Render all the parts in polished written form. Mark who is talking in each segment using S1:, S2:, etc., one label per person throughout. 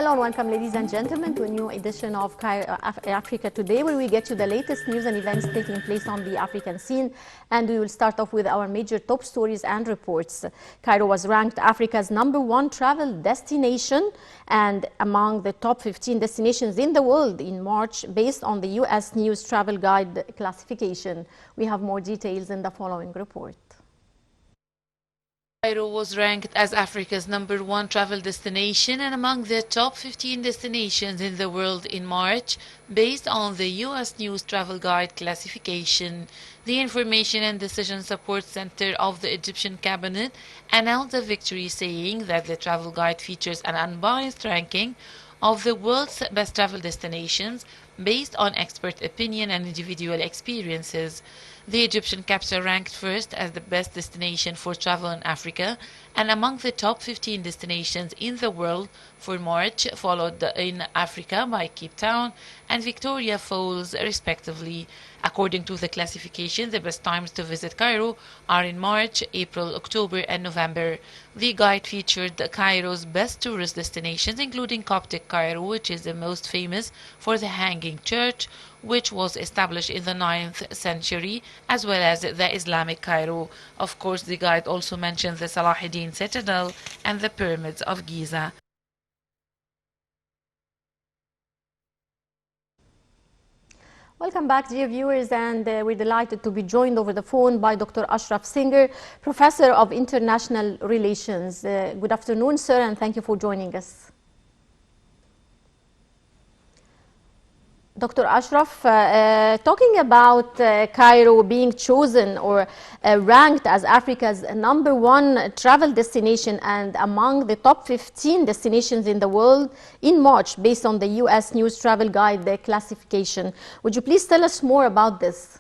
S1: Hello and welcome, ladies and gentlemen, to a new edition of Africa Today, where we get you the latest news and events taking place on the African scene. And we will start off with our major top stories and reports. Cairo was ranked Africa's #1 travel destination and among the top 15 destinations in the world in March, based on the U.S. News Travel Guide classification. We have more details in the following report.
S2: Cairo was ranked as Africa's #1 travel destination and among the top 15 destinations in the world in March, based on the U.S. News Travel Guide classification. The Information and Decision Support Center of the Egyptian cabinet announced the victory, saying that the travel guide features an unbiased ranking of the world's best travel destinations based on expert opinion and individual experiences. The Egyptian capital ranked first as the best destination for travel in Africa and among the top 15 destinations in the world for March, followed in Africa by Cape Town and Victoria Falls, respectively. According to the classification, the best times to visit Cairo are in March, April, October, and November. The guide featured Cairo's best tourist destinations, including Coptic Cairo, which is the most famous for the Hanging Church, which was established in the 9th century, as well as the Islamic Cairo. Of course, the guide also mentions the Salahuddin Citadel and the Pyramids of Giza.
S1: Welcome back, dear viewers, and we're delighted to be joined over the phone by Dr. Ashraf Singer, Professor of International Relations. Good afternoon, sir, and thank you for joining us. Dr. Ashraf, talking about Cairo being chosen or ranked as Africa's #1 travel destination and among the top 15 destinations in the world in March, based on the U.S. News Travel Guide classification. Would you please tell us more about this?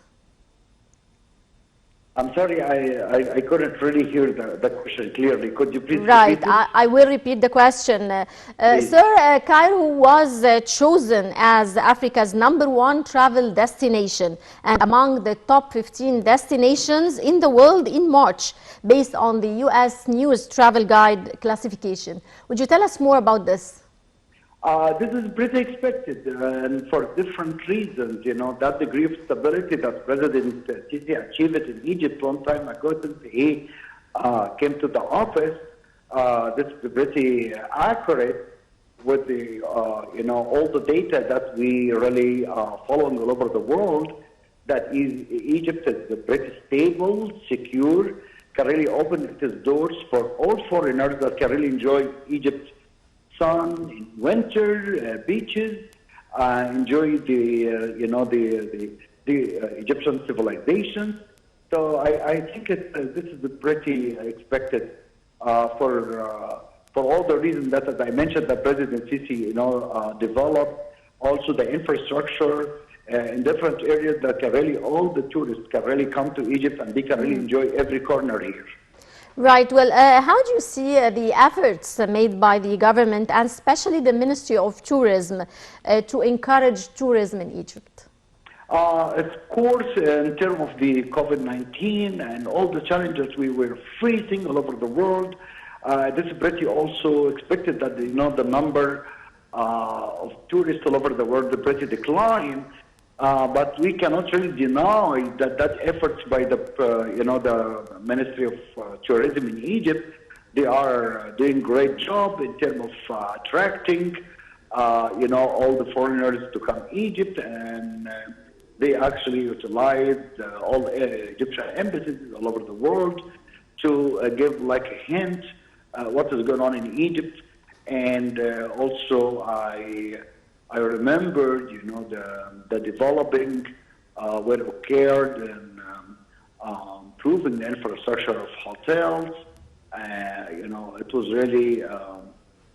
S3: I'm sorry, I couldn't really hear the question clearly. Could you please
S1: repeat it? I will repeat the question. Sir, Cairo was chosen as Africa's #1 travel destination and among the top 15 destinations in the world in March, based on the U.S. News Travel Guide classification. Would you tell us more about this?
S3: This is pretty expected, and for different reasons. You know, that degree of stability that President Sisi achieved in Egypt one time ago since he came to the office, this is pretty accurate with the, you know, all the data that we really following all over the world, that Egypt is pretty stable, secure, can really open its doors for all foreigners that can really enjoy Egypt sun in winter, beaches, enjoy the you know the Egyptian civilization. So I think this is pretty expected for all the reasons that, as I mentioned, that President Sisi developed also the infrastructure in different areas that can really all the tourists can really come to Egypt and they can really enjoy every corner here.
S1: Right. Well, how do you see the efforts made by the government and especially the Ministry of Tourism to encourage tourism in Egypt?
S3: Of course, in terms of the COVID-19 and all the challenges we were facing all over the world, this is pretty also expected that the number of tourists all over the world pretty decline. But we cannot really deny that efforts by the the Ministry of Tourism in Egypt, they are doing great job in terms of attracting all the foreigners to come to Egypt, and they actually utilize all Egyptian embassies all over the world to give like a hint what is going on in Egypt, and also I remembered, the developing where it occurred and improving the infrastructure of hotels. It was really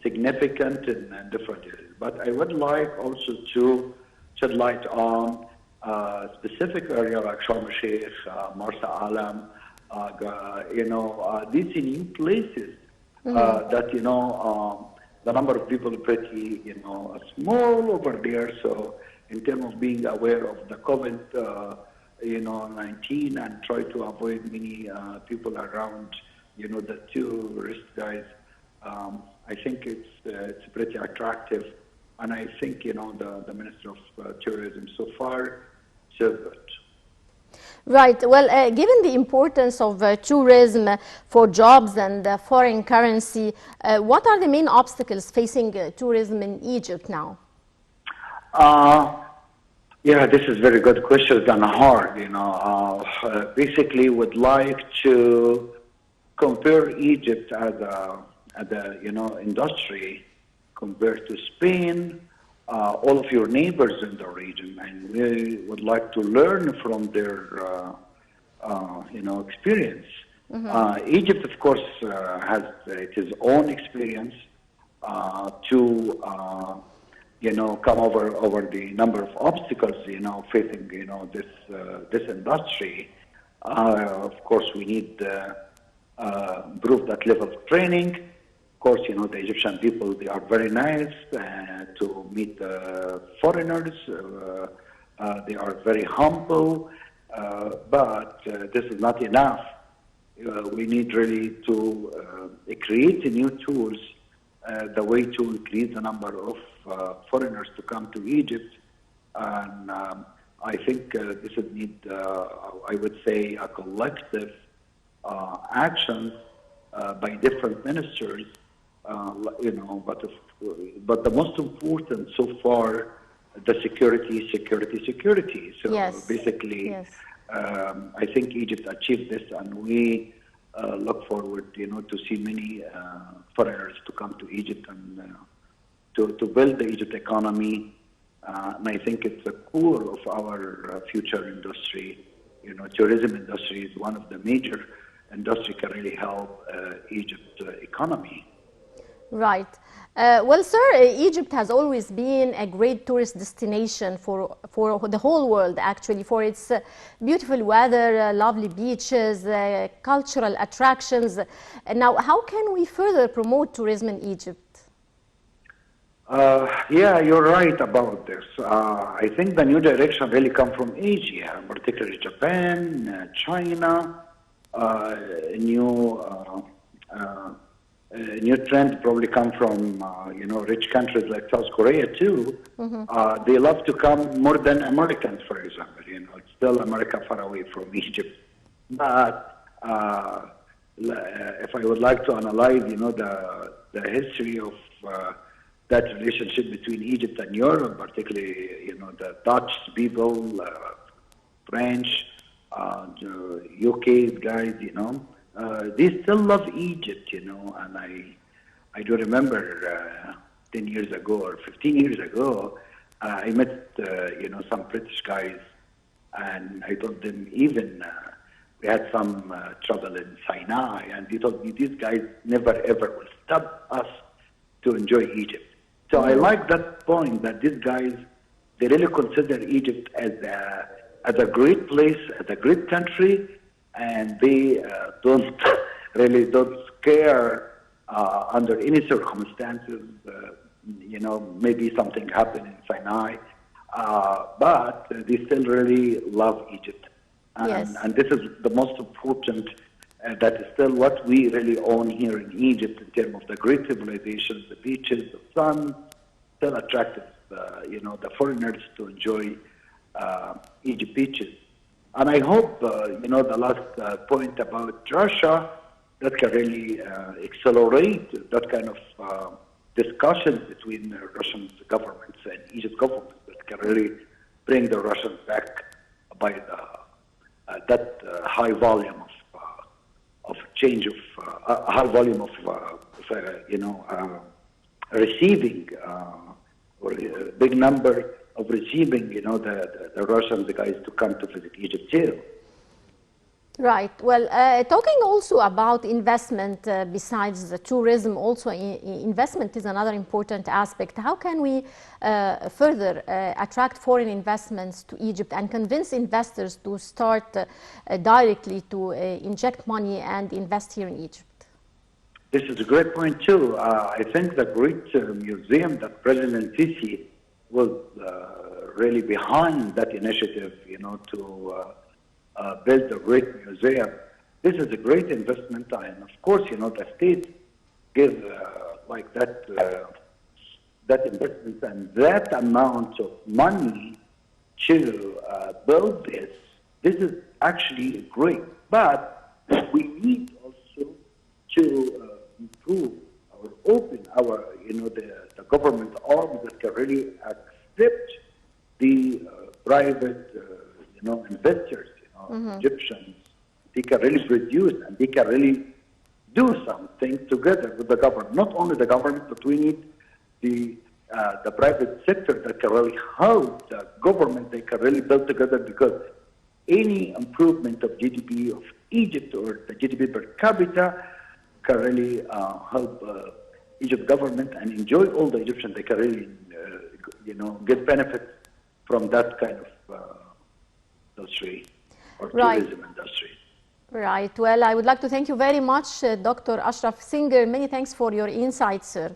S3: significant in different areas. But I would like also to shed light on a specific area like Sharm el-Sheikh, Marsa Alam, these new places that, the number of people is pretty, small over there. So in terms of being aware of the COVID-19 and try to avoid many people around, the tourist guys, I think it's pretty attractive, and I think the Minister of Tourism so far served it.
S1: Right. Well, given the importance of tourism for jobs and foreign currency, what are the main obstacles facing tourism in Egypt now?
S3: Yeah, this is very good question and hard. Basically, would like to compare Egypt as a industry compared to Spain, all of your neighbors in the region, and we would like to learn from their experience. Egypt, of course, has its own experience to come over the number of obstacles facing this industry. Of course, we need improve that level of training. Of course, the Egyptian people, they are very nice to meet foreigners. They are very humble, but this is not enough. We need really to create new tools, the way to increase the number of foreigners to come to Egypt. And I think this would need, I would say, a collective action by different ministers. But the most important so far, the security. So
S1: yes.
S3: basically,
S1: yes.
S3: I think Egypt achieved this, and we look forward, to see many foreigners to come to Egypt and to build the Egypt economy. And I think it's the core of our future industry. Tourism industry is one of the major industry can really help Egypt economy.
S1: Right. Well, sir, Egypt has always been a great tourist destination for the whole world, actually, for its beautiful weather, lovely beaches, cultural attractions. Now, how can we further promote tourism in Egypt?
S3: Yeah, you're right about this. I think the new direction really come from Asia, particularly Japan, China, new trend probably come from rich countries like South Korea too. They love to come more than Americans, for example. It's still America far away from Egypt. But if I would like to analyze, the history of that relationship between Egypt and Europe, particularly the Dutch people, French, the UK guys, they still love Egypt, and I do remember 10 years ago or 15 years ago, I met, some British guys, and I told them even we had some trouble in Sinai, and they told me these guys never ever will stop us to enjoy Egypt. So I like that point that these guys, they really consider Egypt as a great place, as a great country, and they don't scare under any circumstances. Maybe something happened in Sinai, but they still really love Egypt.
S1: Yes.
S3: And this is the most important. That is still what we really own here in Egypt in terms of the great civilization, the beaches, the sun, still attractive, the foreigners to enjoy Egypt beaches. And I hope, the last point about Russia, that can really accelerate that kind of discussion between Russian governments and Egypt government that can really bring the Russians back by that high volume of change of a high volume of receiving or a big number of receiving the Russians, the guys to come to visit Egypt too.
S1: Right. Well, talking also about investment, besides the tourism, also investment is another important aspect. How can we further attract foreign investments to Egypt and convince investors to start directly to inject money and invest here in Egypt?
S3: This is a great point too. I think the great museum that President Sisi was really behind that initiative, to build a great museum. This is a great investment, and of course, the state gives like that investment and that amount of money to build this. This is actually great, but we need also to improve or open our, the government arm that can really accept the private, investors, Egyptians. They can really produce and they can really do something together with the government. Not only the government, but we need the private sector that can really help the government. They can really build together, because any improvement of GDP of Egypt or the GDP per capita can really help Egypt government and enjoy all the Egyptians. They can really, get benefits from that kind of industry or tourism industry.
S1: Right. Well, I would like to thank you very much, Dr. Ashraf Singer. Many thanks for your insights, sir.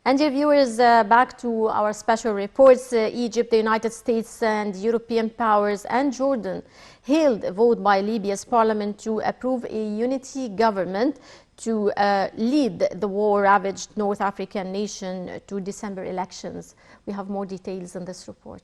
S1: And dear viewers, back to our special reports. Egypt, the United States and European powers and Jordan hailed a vote by Libya's parliament to approve a unity government to lead the war-ravaged North African nation to December elections. We have more details in this report.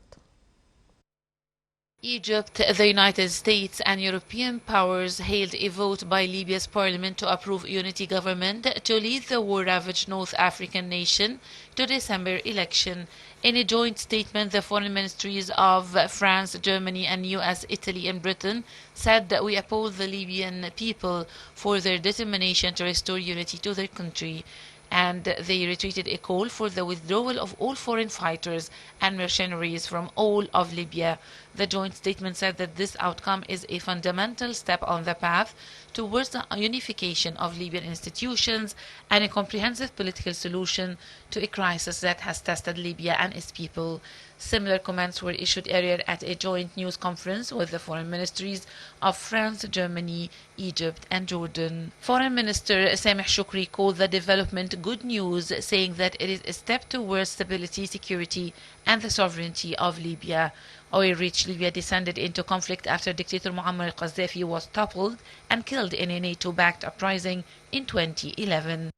S2: Egypt, the United States and European powers hailed a vote by Libya's parliament to approve unity government to lead the war-ravaged North African nation to December election. In a joint statement, the foreign ministries of France, Germany and US, Italy and Britain said that we uphold the Libyan people for their determination to restore unity to their country. And they retreated a call for the withdrawal of all foreign fighters and mercenaries from all of Libya. The joint statement said that this outcome is a fundamental step on the path towards the unification of Libyan institutions and a comprehensive political solution to a crisis that has tested Libya and its people. Similar comments were issued earlier at a joint news conference with the foreign ministries of France, Germany, Egypt and Jordan. Foreign Minister Sameh Shoukry called the development good news, saying that it is a step towards stability, security and the sovereignty of Libya. Oil-rich Libya descended into conflict after dictator Muammar al-Qaddafi was toppled and killed in a NATO-backed uprising in 2011.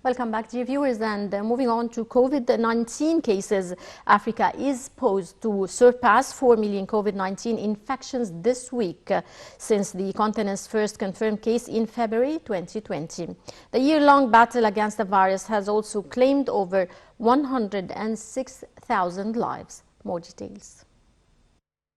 S1: Welcome back, dear viewers, and moving on to COVID-19 cases. Africa is poised to surpass 4 million COVID-19 infections this week since the continent's first confirmed case in February 2020. The year-long battle against the virus has also claimed over 106,000 lives. More details.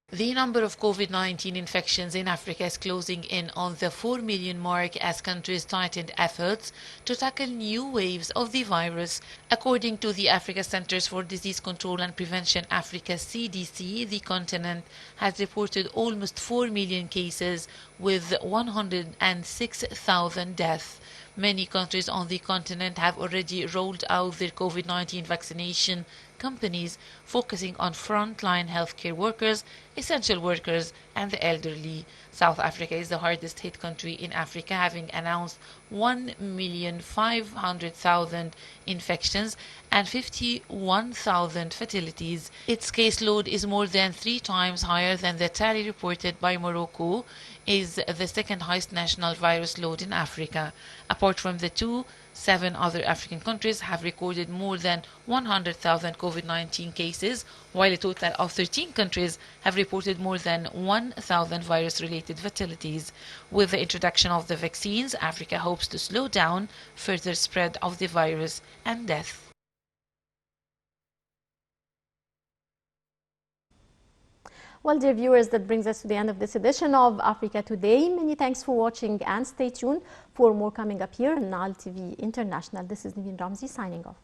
S2: The number of COVID-19 infections in Africa is closing in on the 4 million mark as countries tightened efforts to tackle new waves of the virus. According to the Africa Centers for Disease Control and Prevention Africa CDC, the continent has reported almost 4 million cases with 106,000 deaths. Many countries on the continent have already rolled out their COVID-19 vaccination companies, focusing on frontline healthcare workers, essential workers and the elderly. South Africa is the hardest hit country in Africa, having announced 1,500,000 infections and 51,000 fatalities. Its caseload is more than 3 times higher than the tally reported by Morocco, is the second highest national virus load in Africa. Apart from the two, 7 other African countries have recorded more than 100,000 COVID-19 cases, while a total of 13 countries have reported more than 1,000 virus-related fatalities. With the introduction of the vaccines, Africa hopes to slow down further spread of the virus and death.
S1: Well, dear viewers, that brings us to the end of this edition of Africa Today. Many thanks for watching and stay tuned for more coming up here on Nile TV International. This is Niveen Ramzi signing off.